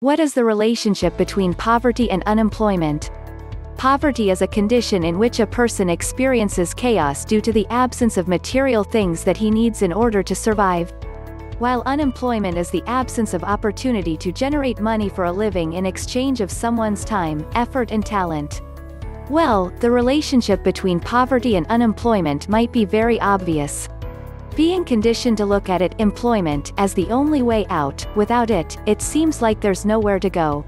What is the relationship between poverty and unemployment? Poverty is a condition in which a person experiences chaos due to the absence of material things that he needs in order to survive. While unemployment is the absence of opportunity to generate money for a living in exchange of someone's time, effort and talent. Well, the relationship between poverty and unemployment might be very obvious. Being conditioned to look at employment as the only way out, without it, it seems like there's nowhere to go.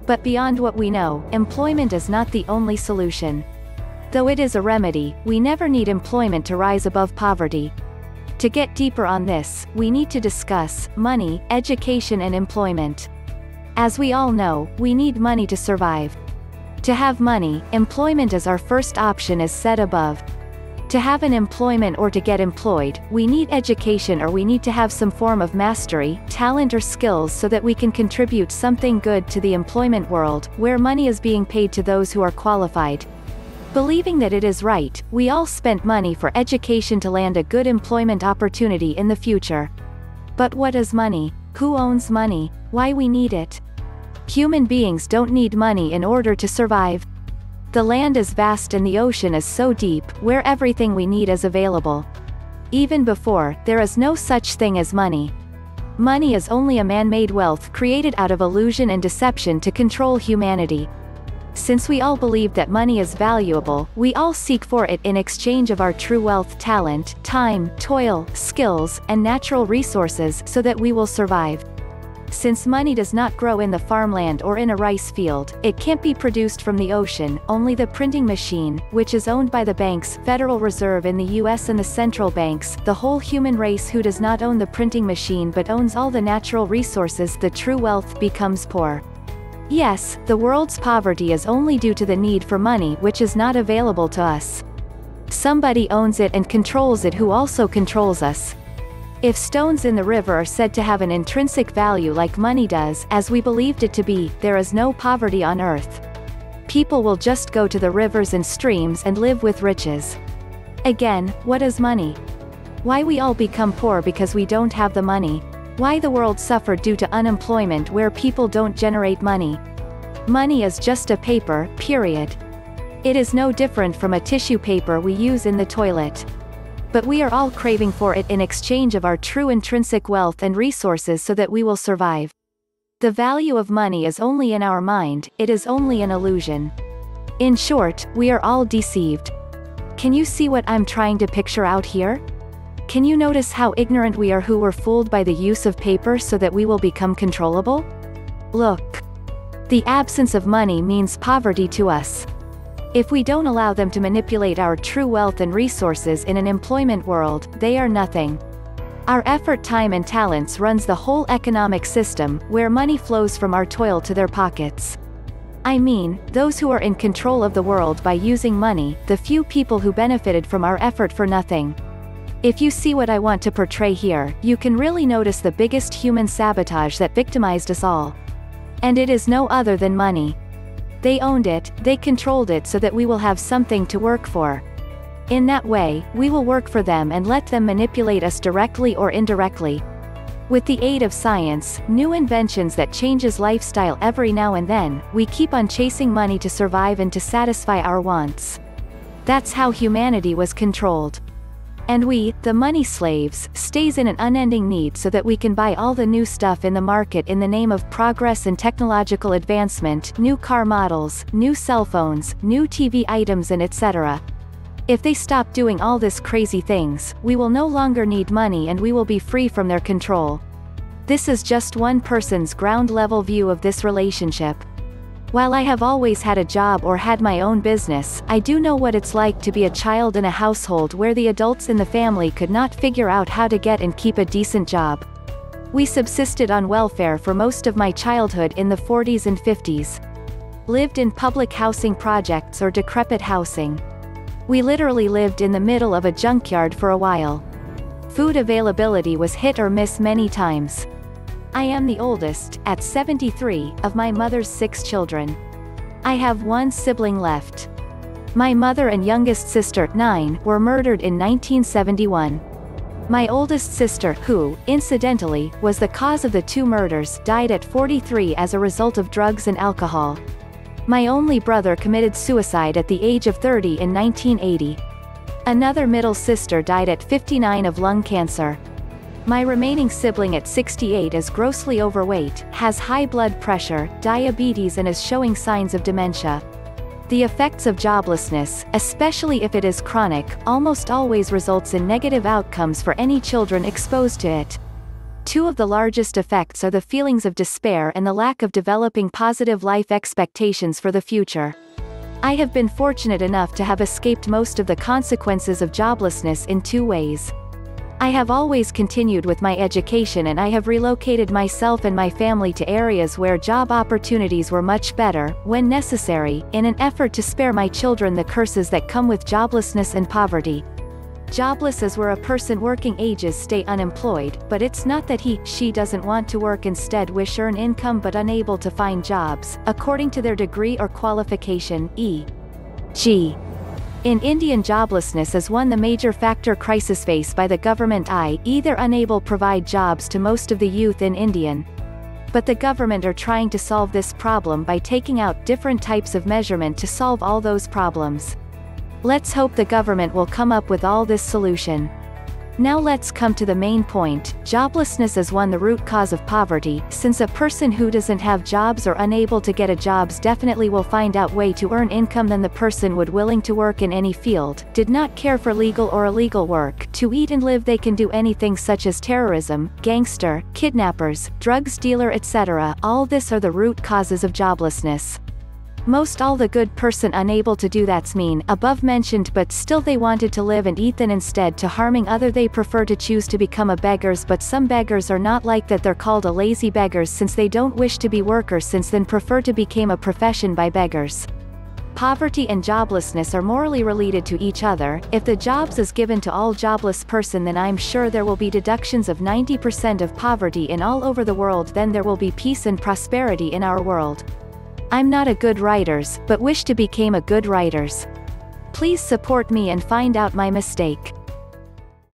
But beyond what we know, employment is not the only solution. Though it is a remedy, we never need employment to rise above poverty. To get deeper on this, we need to discuss money, education and employment. As we all know, we need money to survive. To have money, employment is our first option as said above. To have an employment or to get employed, we need education or we need to have some form of mastery, talent or skills so that we can contribute something good to the employment world, where money is being paid to those who are qualified. Believing that it is right, we all spent money for education to land a good employment opportunity in the future. But what is money? Who owns money? Why we need it? Human beings don't need money in order to survive. The land is vast and the ocean is so deep, where everything we need is available. Even before, there is no such thing as money. Money is only a man-made wealth created out of illusion and deception to control humanity. Since we all believe that money is valuable, we all seek for it in exchange of our true wealth, talent, time, toil, skills, and natural resources so that we will survive. Since money does not grow in the farmland or in a rice field, it can't be produced from the ocean, only the printing machine, which is owned by the banks, Federal Reserve in the US and the central banks, the whole human race who does not own the printing machine but owns all the natural resources, the true wealth becomes poor. Yes, the world's poverty is only due to the need for money which is not available to us. Somebody owns it and controls it who also controls us. If stones in the river are said to have an intrinsic value like money does, as we believed it to be, there is no poverty on earth. People will just go to the rivers and streams and live with riches. Again, what is money? Why we all become poor because we don't have the money? Why the world suffered due to unemployment where people don't generate money? Money is just a paper, period. It is no different from a tissue paper we use in the toilet. But we are all craving for it in exchange of our true intrinsic wealth and resources so that we will survive. The value of money is only in our mind, it is only an illusion. In short, we are all deceived. Can you see what I'm trying to picture out here? Can you notice how ignorant we are who were fooled by the use of paper so that we will become controllable? Look. The absence of money means poverty to us. If we don't allow them to manipulate our true wealth and resources in an employment world, they are nothing. Our effort, time and talents runs the whole economic system, where money flows from our toil to their pockets. I mean, those who are in control of the world by using money, the few people who benefited from our effort for nothing. If you see what I want to portray here, you can really notice the biggest human sabotage that victimized us all. And it is no other than money. They owned it, they controlled it so that we will have something to work for. In that way, we will work for them and let them manipulate us directly or indirectly. With the aid of science, new inventions that changes lifestyle every now and then, we keep on chasing money to survive and to satisfy our wants. That's how humanity was controlled. And we, the money slaves, stays in an unending need so that we can buy all the new stuff in the market in the name of progress and technological advancement, new car models, new cell phones, new TV items and etc. If they stop doing all this crazy things, we will no longer need money and we will be free from their control. This is just one person's ground-level view of this relationship. While I have always had a job or had my own business, I do know what it's like to be a child in a household where the adults in the family could not figure out how to get and keep a decent job. We subsisted on welfare for most of my childhood in the 40s and 50s. Lived in public housing projects or decrepit housing. We literally lived in the middle of a junkyard for a while. Food availability was hit or miss many times. I am the oldest, at 73, of my mother's 6 children. I have one sibling left. My mother and youngest sister, 9, were murdered in 1971. My oldest sister, who, incidentally, was the cause of the 2 murders, died at 43 as a result of drugs and alcohol. My only brother committed suicide at the age of 30 in 1980. Another middle sister died at 59 of lung cancer. My remaining sibling at 68 is grossly overweight, has high blood pressure, diabetes and is showing signs of dementia. The effects of joblessness, especially if it is chronic, almost always results in negative outcomes for any children exposed to it. 2 of the largest effects are the feelings of despair and the lack of developing positive life expectations for the future. I have been fortunate enough to have escaped most of the consequences of joblessness in 2 ways. I have always continued with my education and I have relocated myself and my family to areas where job opportunities were much better, when necessary, in an effort to spare my children the curses that come with joblessness and poverty. Jobless is where a person working ages stay unemployed, but it's not that she doesn't want to work, instead wish earn income but unable to find jobs, according to their degree or qualification, e.g. In Indian, joblessness is the major factor crisis faced by the government, either unable to provide jobs to most of the youth in Indian. But the government are trying to solve this problem by taking out different types of measurement to solve all those problems. Let's hope the government will come up with all this solution. Now let's come to the main point. Joblessness is the root cause of poverty, since a person who doesn't have jobs or unable to get a jobs definitely will find out way to earn income than the person would willing to work in any field, did not care for legal or illegal work, to eat and live they can do anything such as terrorism, gangster, kidnappers, drugs dealer etc. All this are the root causes of joblessness. Most all the good person unable to do that's mean, above mentioned, but still they wanted to live and eat, then instead to harming other they prefer to choose to become a beggars. But some beggars are not like that, they're called a lazy beggars since they don't wish to be workers, since then prefer to become a profession by beggars. Poverty and joblessness are morally related to each other. If the jobs is given to all jobless person, then I'm sure there will be deductions of 90% of poverty in all over the world, then there will be peace and prosperity in our world. I'm not a good writers, but wish to become a good writers. Please support me and find out my mistake.